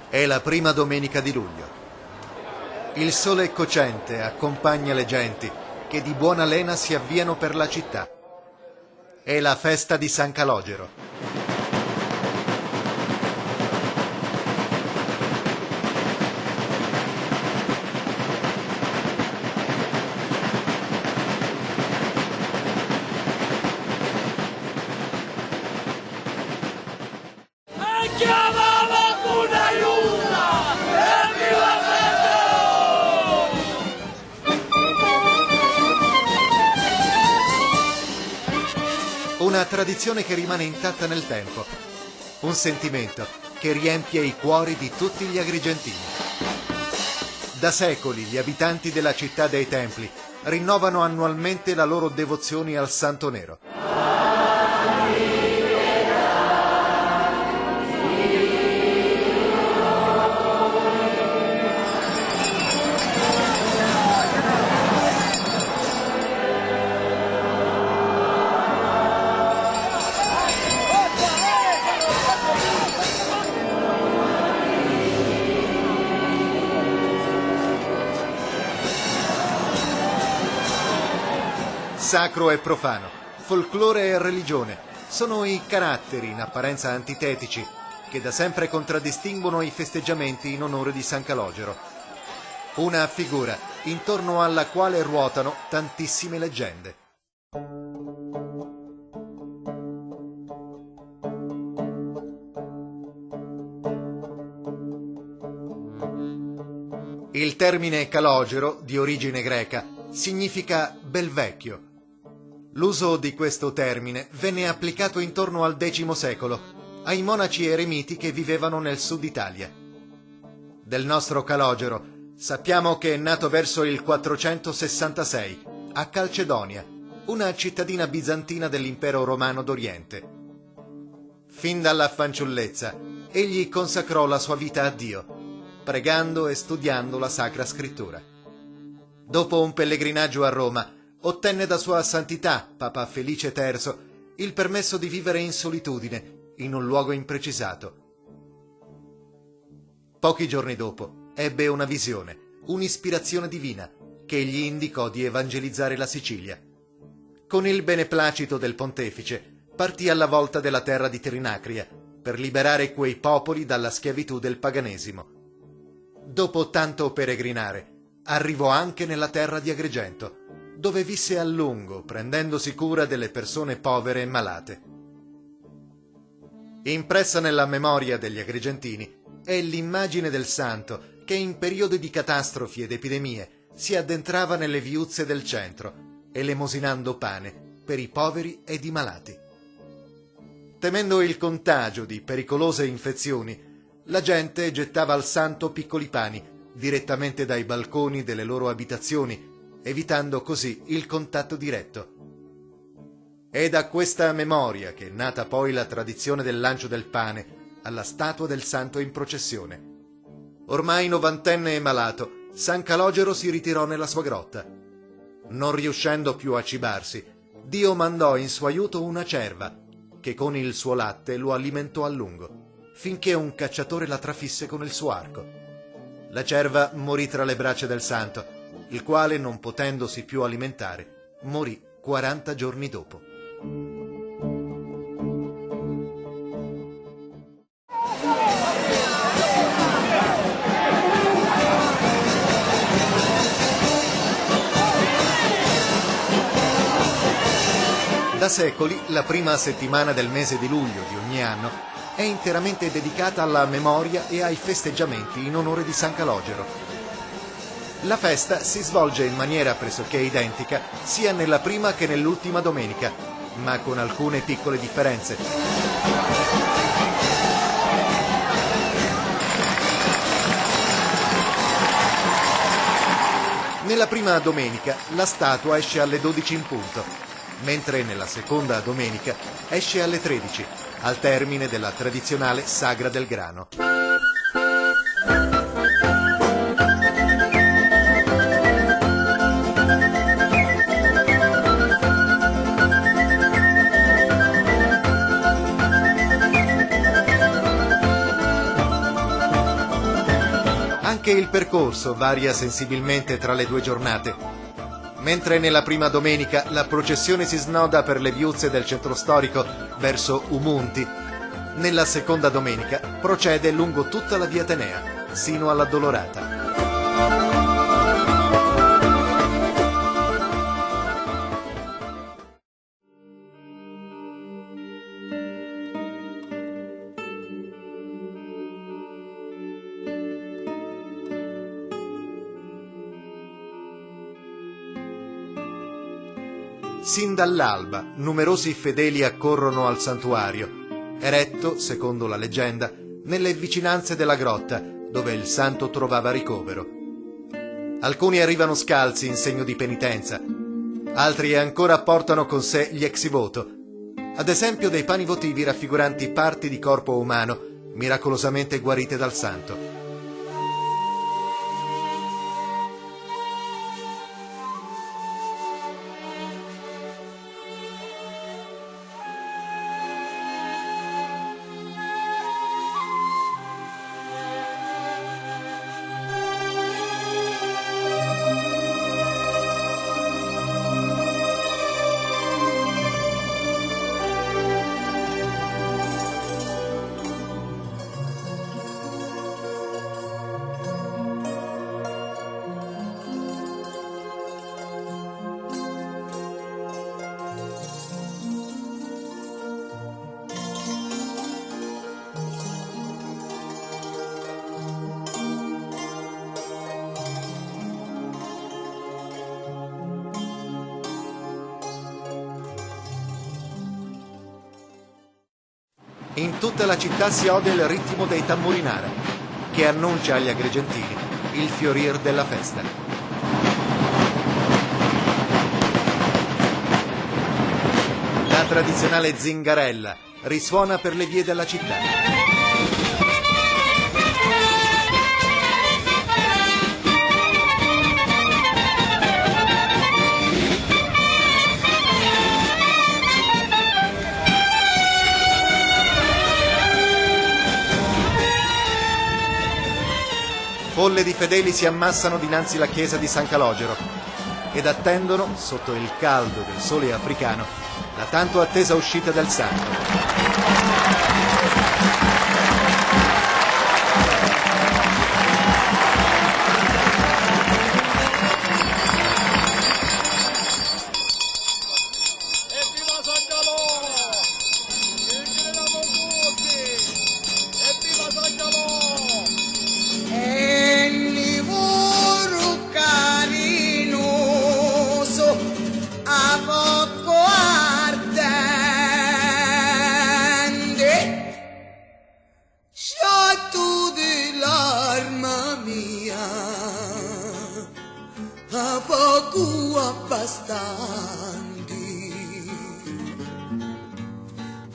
È la prima domenica di luglio. Il sole cocente accompagna le genti che di buona lena si avviano per la città. È la festa di San Calogero. Una tradizione che rimane intatta nel tempo, un sentimento che riempie i cuori di tutti gli agrigentini. Da secoli gli abitanti della città dei Templi rinnovano annualmente la loro devozione al Santo Nero. Sacro e profano, folklore e religione sono i caratteri in apparenza antitetici che da sempre contraddistinguono i festeggiamenti in onore di San Calogero. Una figura intorno alla quale ruotano tantissime leggende. Il termine calogero, di origine greca, significa bel vecchio. L'uso di questo termine venne applicato intorno al X secolo ai monaci eremiti che vivevano nel sud Italia. Del nostro Calogero sappiamo che è nato verso il 466 a Calcedonia, una cittadina bizantina dell'impero romano d'Oriente. Fin dalla fanciullezza egli consacrò la sua vita a Dio, pregando e studiando la Sacra Scrittura. Dopo un pellegrinaggio a Roma, ottenne da Sua Santità, Papa Felice III, il permesso di vivere in solitudine, in un luogo imprecisato. Pochi giorni dopo, ebbe una visione, un'ispirazione divina, che gli indicò di evangelizzare la Sicilia. Con il beneplacito del pontefice, partì alla volta della terra di Trinacria, per liberare quei popoli dalla schiavitù del paganesimo. Dopo tanto peregrinare, arrivò anche nella terra di Agrigento, dove visse a lungo, prendendosi cura delle persone povere e malate. Impressa nella memoria degli agrigentini è l'immagine del santo che in periodi di catastrofi ed epidemie si addentrava nelle viuzze del centro, elemosinando pane per i poveri ed i malati. Temendo il contagio di pericolose infezioni, la gente gettava al santo piccoli pani direttamente dai balconi delle loro abitazioni, evitando così il contatto diretto. È da questa memoria che è nata poi la tradizione del lancio del pane alla statua del santo in processione. Ormai novantenne e malato, San Calogero si ritirò nella sua grotta. Non riuscendo più a cibarsi, Dio mandò in suo aiuto una cerva, che con il suo latte lo alimentò a lungo, finché un cacciatore la trafisse con il suo arco. La cerva morì tra le braccia del santo, il quale, non potendosi più alimentare, morì 40 giorni dopo. Da secoli, la prima settimana del mese di luglio di ogni anno è interamente dedicata alla memoria e ai festeggiamenti in onore di San Calogero. La festa si svolge in maniera pressoché identica sia nella prima che nell'ultima domenica, ma con alcune piccole differenze. Nella prima domenica la statua esce alle 12 in punto, mentre nella seconda domenica esce alle 13, al termine della tradizionale Sagra del Grano. Anche il percorso varia sensibilmente tra le due giornate. Mentre nella prima domenica la processione si snoda per le viuzze del centro storico verso Umunti, nella seconda domenica procede lungo tutta la via Atenea, sino all'Addolorata. Sin dall'alba numerosi fedeli accorrono al santuario, eretto, secondo la leggenda, nelle vicinanze della grotta dove il santo trovava ricovero. Alcuni arrivano scalzi in segno di penitenza, altri ancora portano con sé gli ex voto, ad esempio dei pani votivi raffiguranti parti di corpo umano miracolosamente guarite dal santo. In tutta la città si ode il ritmo dei tamburinara, che annuncia agli agrigentini il fiorir della festa. La tradizionale zingarella risuona per le vie della città. Folle di fedeli si ammassano dinanzi la chiesa di San Calogero ed attendono, sotto il caldo del sole africano, la tanto attesa uscita del santo.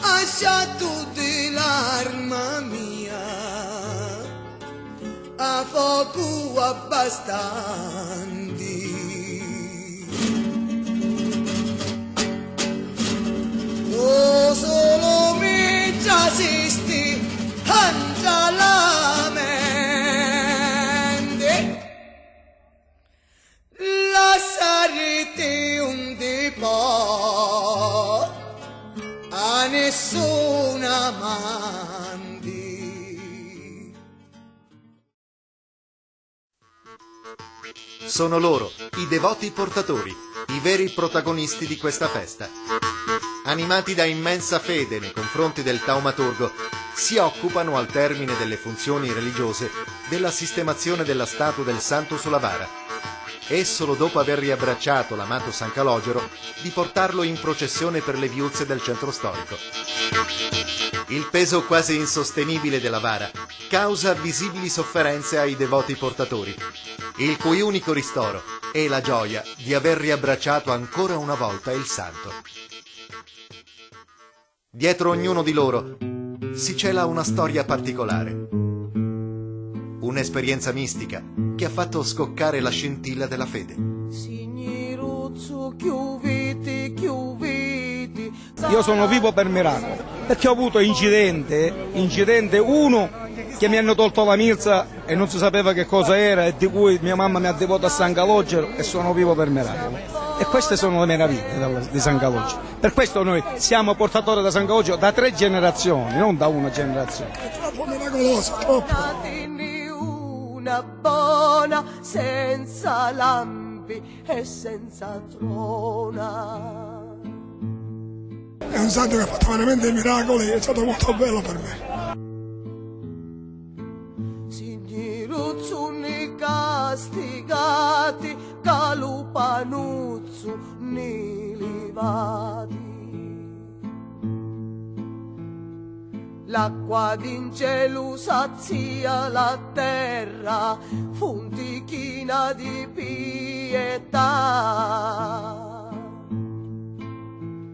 Asciatto dell'arma mia, a poco abbastanti. O solo mi già esisti, angia la mente, lasciarti un po' a nessuna mandi. Sono loro, i devoti portatori, i veri protagonisti di questa festa. Animati da immensa fede nei confronti del taumaturgo, si occupano al termine delle funzioni religiose della sistemazione della statua del santo sulla vara e solo dopo aver riabbracciato l'amato San Calogero di portarlo in processione per le viuzze del centro storico. Il peso quasi insostenibile della vara causa visibili sofferenze ai devoti portatori, il cui unico ristoro è la gioia di aver riabbracciato ancora una volta il santo. Dietro ognuno di loro si cela una storia particolare, un'esperienza mistica che ha fatto scoccare la scintilla della fede. Io sono vivo per miracolo, perché ho avuto incidente uno che mi hanno tolto la milza e non si sapeva che cosa era e di cui mia mamma mi ha devoto a San Calogero e sono vivo per miracolo. E queste sono le meraviglie di San Calogero. Per questo noi siamo portatori da San Calogero da 3 generazioni, non da una generazione. È troppo miracoloso, troppo. Una buona senza lampi e senza trona. È un santo che ha fatto veramente miracoli, è stato molto bello per me. Signiruzzuni castigati, calupanuzzu nilivati. L'acqua d'ingelu sazia la terra, funtichina di pietà.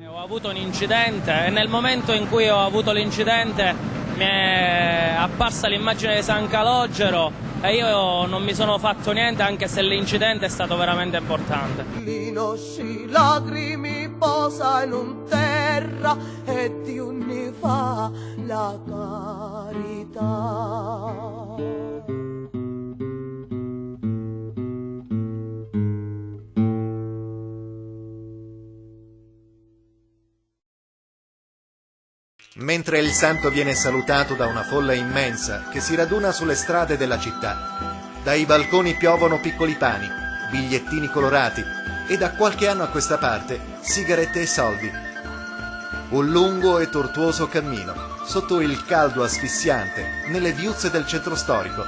Ho avuto un incidente e nel momento in cui ho avuto l'incidente mi è apparsa l'immagine di San Calogero e io non mi sono fatto niente, anche se l'incidente è stato veramente importante. Linosci lacrimi posa in un terra e ti unni fa la carità. Mentre il santo viene salutato da una folla immensa che si raduna sulle strade della città, dai balconi piovono piccoli pani, bigliettini colorati e da qualche anno a questa parte sigarette e soldi. Un lungo e tortuoso cammino sotto il caldo asfissiante nelle viuzze del centro storico,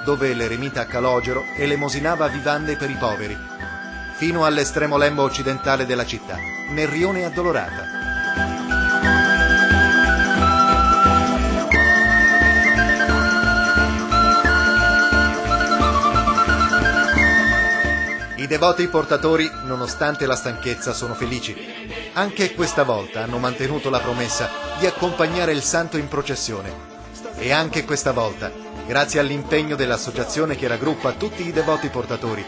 dove l'eremita Calogero elemosinava vivande per i poveri, fino all'estremo lembo occidentale della città, nel rione Addolorata. I devoti portatori, nonostante la stanchezza, sono felici. Anche questa volta hanno mantenuto la promessa di accompagnare il santo in processione. E anche questa volta, grazie all'impegno dell'associazione che raggruppa tutti i devoti portatori,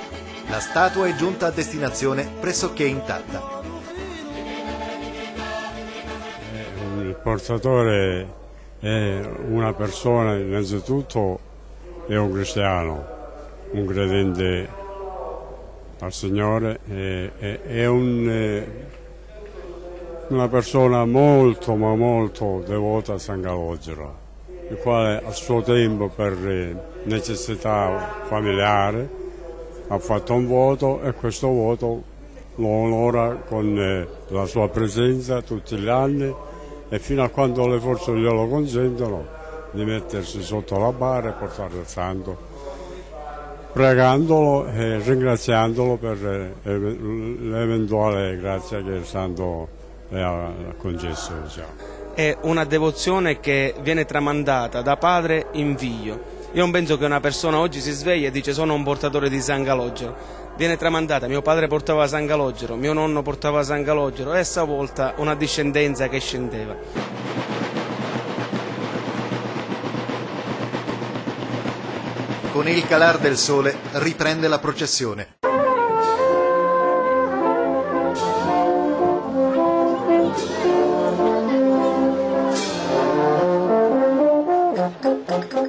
la statua è giunta a destinazione pressoché intatta. Il portatore è una persona, innanzitutto è un cristiano, un credente al Signore, è una persona molto ma molto devota a San Calogero, il quale a suo tempo per necessità familiare ha fatto un voto e questo voto lo onora con la sua presenza tutti gli anni e fino a quando le forze glielo consentono di mettersi sotto la bara e portare il santo, pregandolo e ringraziandolo per l'eventuale grazia che il santo le ha concesso. È una devozione che viene tramandata da padre in figlio. Io non penso che una persona oggi si sveglia e dice sono un portatore di San Calogero. Viene tramandata, mio padre portava San Calogero, mio nonno portava San Calogero e a sua volta una discendenza che scendeva. Con il calar del sole riprende la processione.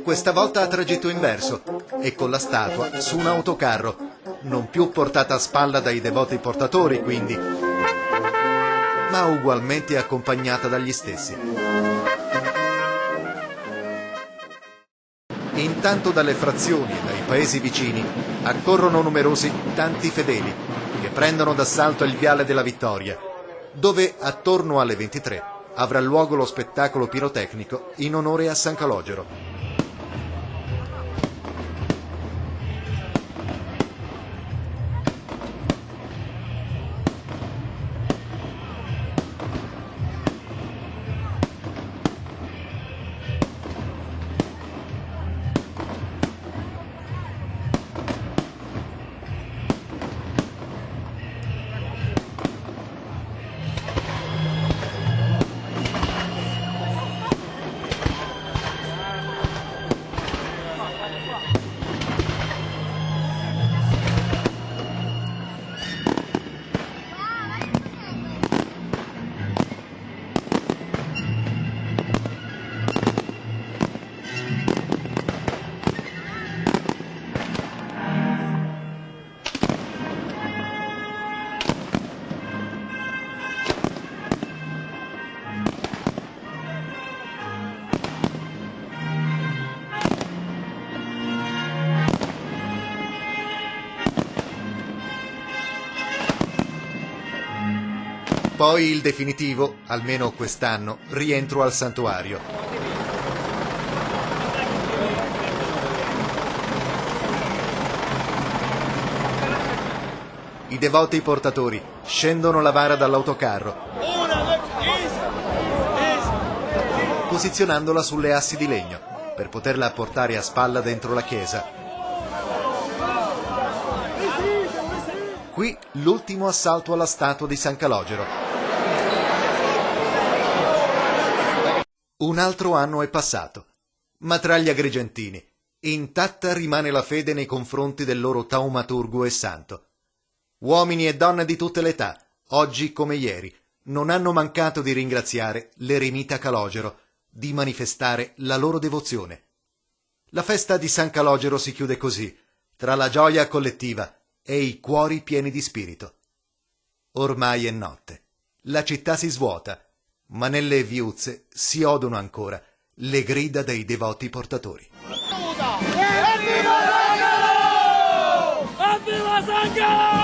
Questa volta a tragitto inverso e con la statua su un autocarro, non più portata a spalla dai devoti portatori quindi, ma ugualmente accompagnata dagli stessi. Intanto dalle frazioni e dai paesi vicini accorrono numerosi tanti fedeli che prendono d'assalto il Viale della Vittoria, dove attorno alle 23 avrà luogo lo spettacolo pirotecnico in onore a San Calogero. Poi il definitivo, almeno quest'anno, rientro al santuario. I devoti portatori scendono la vara dall'autocarro, posizionandola sulle assi di legno per poterla portare a spalla dentro la chiesa. Qui l'ultimo assalto alla statua di San Calogero. Un altro anno è passato, ma tra gli agrigentini intatta rimane la fede nei confronti del loro taumaturgo e santo. Uomini e donne di tutte le età, oggi come ieri, non hanno mancato di ringraziare l'eremita Calogero, di manifestare la loro devozione. La festa di San Calogero si chiude così, tra la gioia collettiva e i cuori pieni di spirito. Ormai è notte, la città si svuota, ma nelle viuzze si odono ancora le grida dei devoti portatori. Evviva Sangalo! Evviva Sangalo!